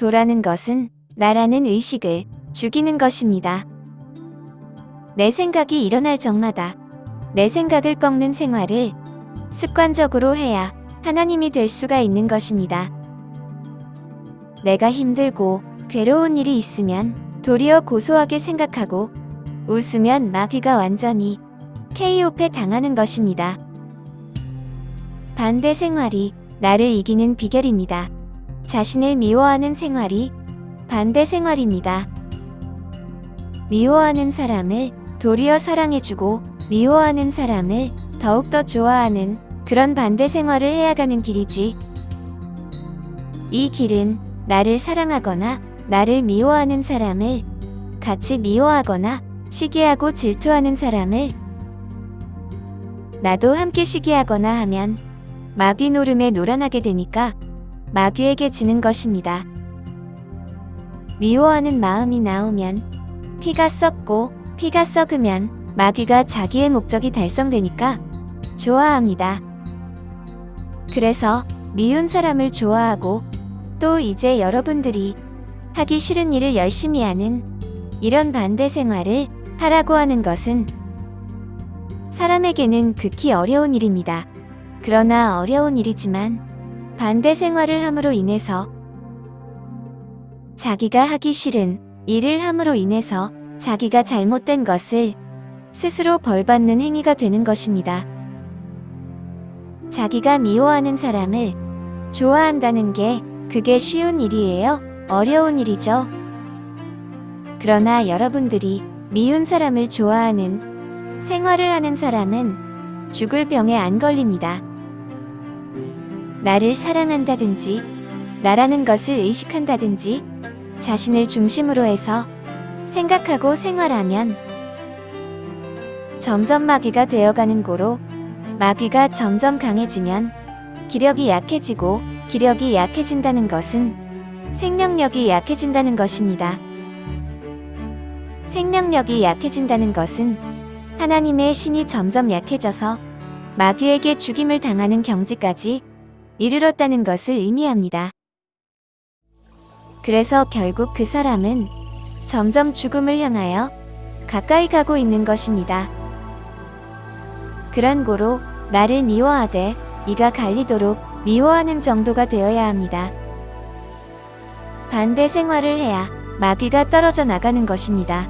도라는 것은 나라는 의식을 죽이는 것입니다. 내 생각이 일어날 적마다 내 생각을 꺾는 생활을 습관적으로 해야 하나님이 될 수가 있는 것입니다. 내가 힘들고 괴로운 일이 있으면 도리어 고소하게 생각하고 웃으면 마귀가 완전히 KO패 당하는 것입니다. 반대 생활이 나를 이기는 비결입니다. 자신을 미워하는 생활이 반대 생활입니다. 미워하는 사람을 도리어 사랑해주고 미워하는 사람을 더욱더 좋아하는 그런 반대 생활을 해야 가는 길이지. 이 길은 나를 사랑하거나 나를 미워하는 사람을 같이 미워하거나 시기하고 질투하는 사람을 나도 함께 시기하거나 하면 마귀 노름에 노란하게 되니까 마귀에게 지는 것입니다. 미워하는 마음이 나오면 피가 썩고 피가 썩으면 마귀가 자기의 목적이 달성되니까 좋아합니다. 그래서 미운 사람을 좋아하고 또 이제 여러분들이 하기 싫은 일을 열심히 하는 이런 반대 생활을 하라고 하는 것은 사람에게는 극히 어려운 일입니다. 그러나 어려운 일이지만 반대 생활을 함으로 인해서 자기가 하기 싫은 일을 함으로 인해서 자기가 잘못된 것을 스스로 벌받는 행위가 되는 것입니다. 자기가 미워하는 사람을 좋아한다는 게 그게 쉬운 일이에요? 어려운 일이죠. 그러나 여러분들이 미운 사람을 좋아하는 생활을 하는 사람은 죽을 병에 안 걸립니다. 나를 사랑한다든지 나라는 것을 의식한다든지 자신을 중심으로 해서 생각하고 생활하면 점점 마귀가 되어가는 고로 마귀가 점점 강해지면 기력이 약해지고 기력이 약해진다는 것은 생명력이 약해진다는 것입니다. 생명력이 약해진다는 것은 하나님의 신이 점점 약해져서 마귀에게 죽임을 당하는 경지까지 이르렀다는 것을 의미합니다. 그래서 결국 그 사람은 점점 죽음을 향하여 가까이 가고 있는 것입니다. 그런 고로 나를 미워하되 이가 갈리도록 미워하는 정도가 되어야 합니다. 반대 생활을 해야 마귀가 떨어져 나가는 것입니다.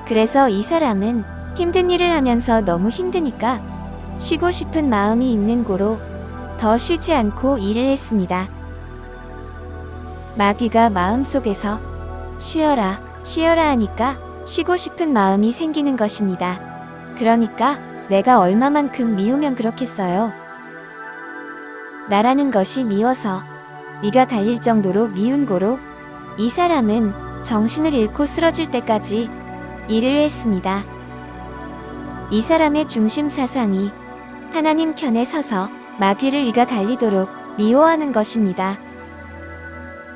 그래서 이 사람은 힘든 일을 하면서 너무 힘드니까 쉬고 싶은 마음이 있는 고로 더 쉬지 않고 일을 했습니다. 마귀가 마음속에서 쉬어라, 쉬어라 하니까 쉬고 싶은 마음이 생기는 것입니다. 그러니까 내가 얼마만큼 미우면 그렇겠어요. 나라는 것이 미워서 이가 갈릴 정도로 미운 고로 이 사람은 정신을 잃고 쓰러질 때까지 일을 했습니다. 이 사람의 중심 사상이 하나님 편에 서서 마귀를 이가 갈리도록 미워하는 것입니다.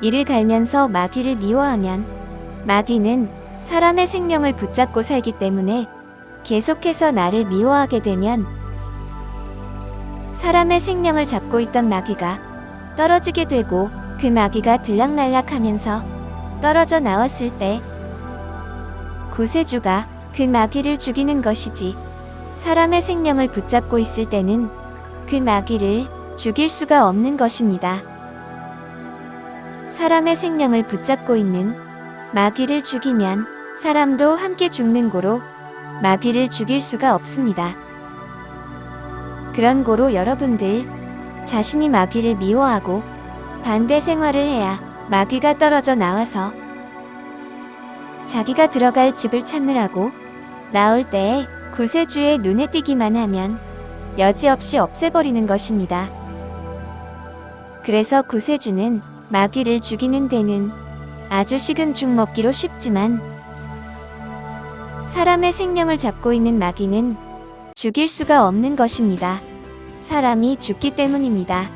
이를 갈면서 마귀를 미워하면 마귀는 사람의 생명을 붙잡고 살기 때문에 계속해서 나를 미워하게 되면 사람의 생명을 잡고 있던 마귀가 떨어지게 되고 그 마귀가 들락날락하면서 떨어져 나왔을 때 구세주가 그 마귀를 죽이는 것이지 사람의 생명을 붙잡고 있을 때는 그 마귀를 죽일 수가 없는 것입니다. 사람의 생명을 붙잡고 있는 마귀를 죽이면 사람도 함께 죽는 고로 마귀를 죽일 수가 없습니다. 그런 고로 여러분들 자신이 마귀를 미워하고 반대 생활을 해야 마귀가 떨어져 나와서 자기가 들어갈 집을 찾느라고 나올 때에 구세주의 눈에 띄기만 하면 여지없이 없애버리는 것입니다. 그래서 구세주는 마귀를 죽이는 데는 아주 식은 죽 먹기로 쉽지만 사람의 생명을 잡고 있는 마귀는 죽일 수가 없는 것입니다. 사람이 죽기 때문입니다.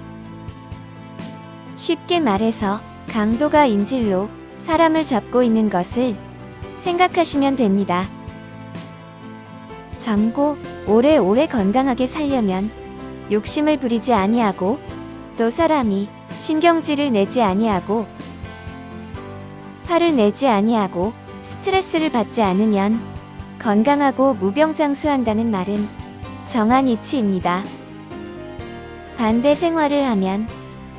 쉽게 말해서 강도가 인질로 사람을 잡고 있는 것을 생각하시면 됩니다. 젊고 오래오래 건강하게 살려면 욕심을 부리지 아니하고 또 사람이 신경질을 내지 아니하고 화를 내지 아니하고 스트레스를 받지 않으면 건강하고 무병장수한다는 말은 정한 이치입니다. 반대 생활을 하면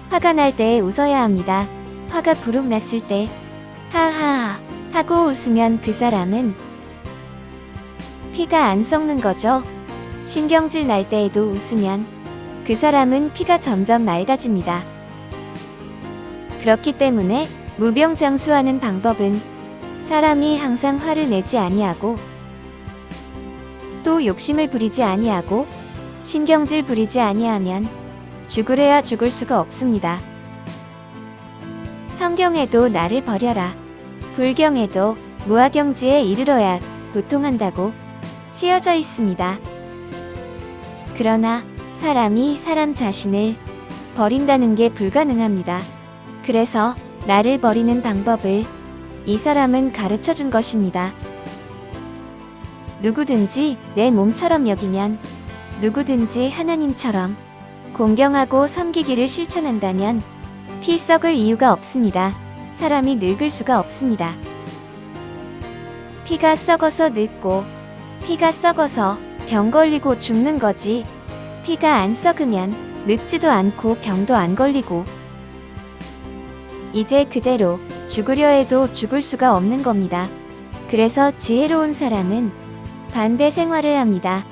화가 날 때에 웃어야 합니다. 화가 부룩 났을 때 하하하 하고 웃으면 그 사람은 피가 안 썩는 거죠. 신경질 날 때에도 웃으면 그 사람은 피가 점점 맑아집니다. 그렇기 때문에 무병장수하는 방법은 사람이 항상 화를 내지 아니하고 또 욕심을 부리지 아니하고 신경질 부리지 아니하면 죽으래야 죽을 수가 없습니다. 성경에도 나를 버려라, 불경에도 무아경지에 이르러야 도통한다고 쓰여져 있습니다. 그러나 사람이 사람 자신을 버린다는 게 불가능합니다. 그래서 나를 버리는 방법을 이 사람은 가르쳐 준 것입니다. 누구든지 내 몸처럼 여기면 누구든지 하나님처럼 공경하고 섬기기를 실천한다면 피 썩을 이유가 없습니다. 사람이 늙을 수가 없습니다. 피가 썩어서 늙고 피가 썩어서 병 걸리고 죽는 거지, 피가 안 썩으면 늙지도 않고 병도 안 걸리고 이제 그대로 죽으려 해도 죽을 수가 없는 겁니다. 그래서 지혜로운 사람은 반대 생활을 합니다.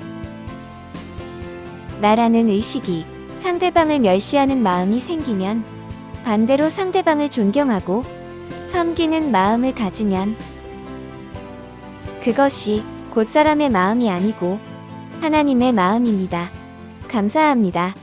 나라는 의식이 상대방을 멸시하는 마음이 생기면 반대로 상대방을 존경하고 섬기는 마음을 가지면 그것이 곧 사람의 마음이 아니고 하나님의 마음입니다. 감사합니다.